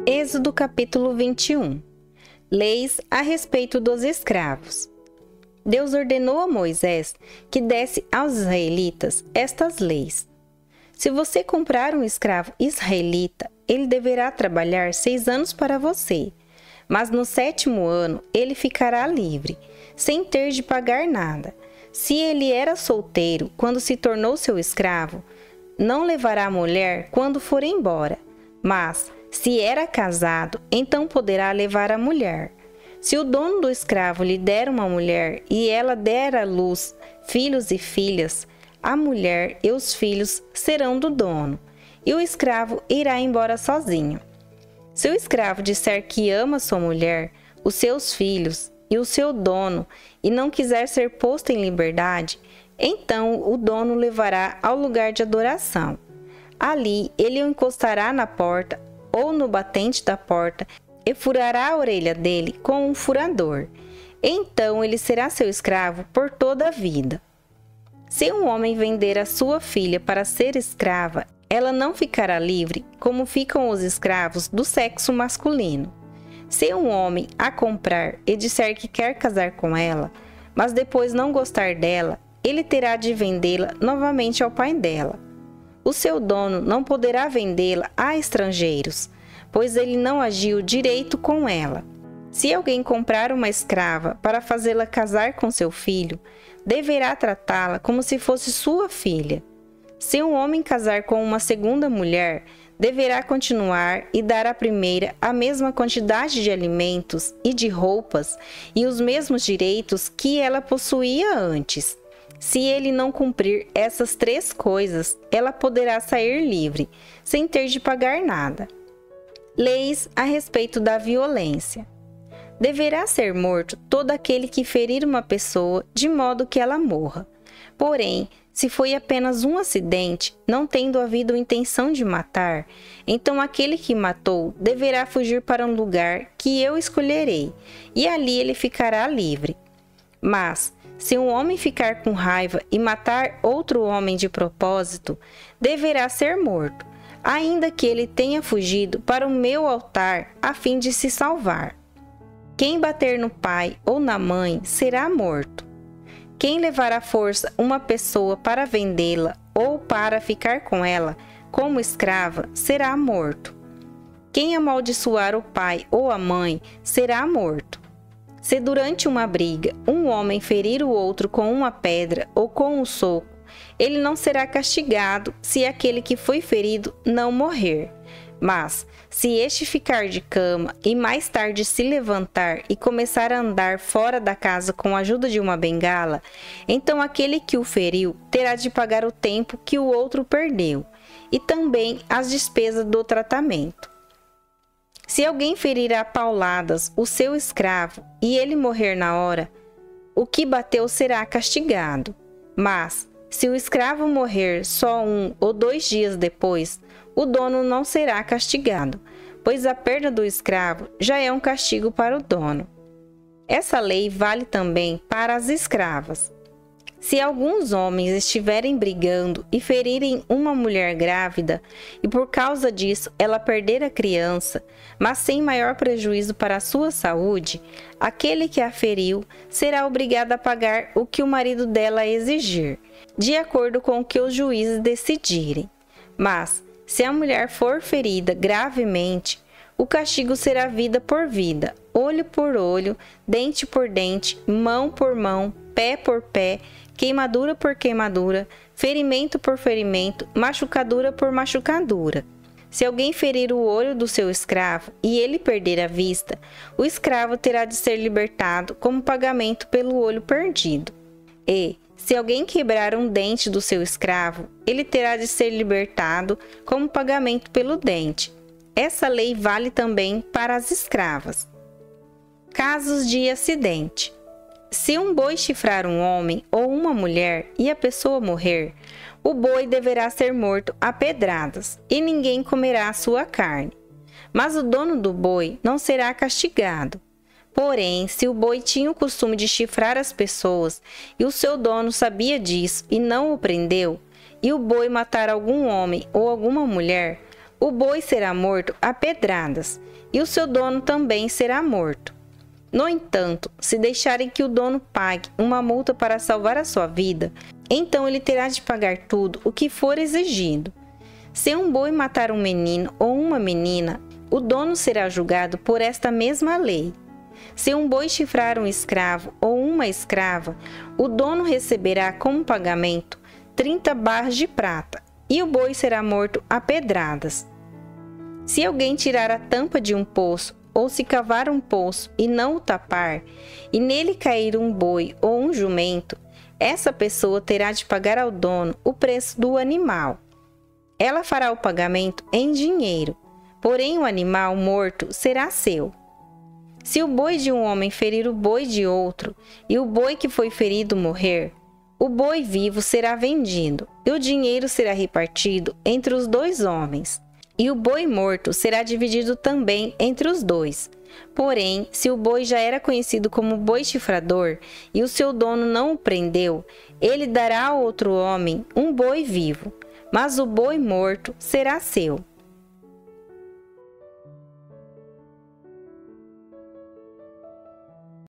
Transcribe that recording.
Êxodo capítulo 21. Leis a respeito dos escravos. Deus ordenou a Moisés que desse aos israelitas estas leis. Se você comprar um escravo israelita, ele deverá trabalhar 6 anos para você, mas no 7º ano ele ficará livre, sem ter de pagar nada. Se ele era solteiro quando se tornou seu escravo, não levará a mulher quando for embora, mas se era casado, então poderá levar a mulher. Se o dono do escravo lhe der uma mulher e ela der à luz filhos e filhas, a mulher e os filhos serão do dono, e o escravo irá embora sozinho. Se o escravo disser que ama sua mulher, os seus filhos e o seu dono, e não quiser ser posto em liberdade, então o dono o levará ao lugar de adoração. Ali ele o encostará na porta ou no batente da porta e furará a orelha dele com um furador. Então ele será seu escravo por toda a vida. Se um homem vender a sua filha para ser escrava, ela não ficará livre como ficam os escravos do sexo masculino. Se um homem a comprar e disser que quer casar com ela, mas depois não gostar dela, ele terá de vendê-la novamente ao pai dela. O seu dono não poderá vendê-la a estrangeiros, pois ele não agiu direito com ela. Se alguém comprar uma escrava para fazê-la casar com seu filho, deverá tratá-la como se fosse sua filha. Se um homem casar com uma segunda mulher, deverá continuar e dar à primeira a mesma quantidade de alimentos e de roupas e os mesmos direitos que ela possuía antes. Se ele não cumprir essas 3 coisas, ela poderá sair livre, sem ter de pagar nada. Leis a respeito da violência. Deverá ser morto todo aquele que ferir uma pessoa de modo que ela morra. Porém, se foi apenas um acidente, não tendo havido intenção de matar, então aquele que matou deverá fugir para um lugar que eu escolherei, e ali ele ficará livre. Mas, se um homem ficar com raiva e matar outro homem de propósito, deverá ser morto, ainda que ele tenha fugido para o meu altar a fim de se salvar. Quem bater no pai ou na mãe será morto. Quem levar à força uma pessoa para vendê-la ou para ficar com ela como escrava será morto. Quem amaldiçoar o pai ou a mãe será morto. Se durante uma briga um homem ferir o outro com uma pedra ou com um soco, ele não será castigado se aquele que foi ferido não morrer. Mas, se este ficar de cama e mais tarde se levantar e começar a andar fora da casa com a ajuda de uma bengala, então aquele que o feriu terá de pagar o tempo que o outro perdeu, e também as despesas do tratamento. Se alguém ferir a pauladas o seu escravo e ele morrer na hora, o que bateu será castigado. Mas, se o escravo morrer só 1 ou 2 dias depois, o dono não será castigado, pois a perda do escravo já é um castigo para o dono. Essa lei vale também para as escravas. Se alguns homens estiverem brigando e ferirem uma mulher grávida, e por causa disso ela perder a criança, mas sem maior prejuízo para a sua saúde, aquele que a feriu será obrigado a pagar o que o marido dela exigir, de acordo com o que os juízes decidirem. Mas, se a mulher for ferida gravemente, o castigo será vida por vida, olho por olho, dente por dente, mão por mão, pé por pé, queimadura por queimadura, ferimento por ferimento, machucadura por machucadura. Se alguém ferir o olho do seu escravo e ele perder a vista, o escravo terá de ser libertado como pagamento pelo olho perdido. E, se alguém quebrar um dente do seu escravo, ele terá de ser libertado como pagamento pelo dente. Essa lei vale também para as escravas. Casos de acidente. Se um boi chifrar um homem ou uma mulher e a pessoa morrer, o boi deverá ser morto a pedradas, e ninguém comerá a sua carne. Mas o dono do boi não será castigado. Porém, se o boi tinha o costume de chifrar as pessoas e o seu dono sabia disso e não o prendeu, e o boi matar algum homem ou alguma mulher, o boi será morto a pedradas, e o seu dono também será morto. No entanto, se deixarem que o dono pague uma multa para salvar a sua vida, então ele terá de pagar tudo o que for exigido. Se um boi matar um menino ou uma menina, o dono será julgado por esta mesma lei. Se um boi chifrar um escravo ou uma escrava, o dono receberá como pagamento 30 barras de prata, e o boi será morto a pedradas. Se alguém tirar a tampa de um poço, ou se cavar um poço e não o tapar, e nele cair um boi ou um jumento, essa pessoa terá de pagar ao dono o preço do animal. Ela fará o pagamento em dinheiro, porém o animal morto será seu. Se o boi de um homem ferir o boi de outro, e o boi que foi ferido morrer, o boi vivo será vendido, e o dinheiro será repartido entre os 2 homens. E o boi morto será dividido também entre os 2. Porém, se o boi já era conhecido como boi chifrador, e o seu dono não o prendeu, ele dará a outro homem um boi vivo, mas o boi morto será seu.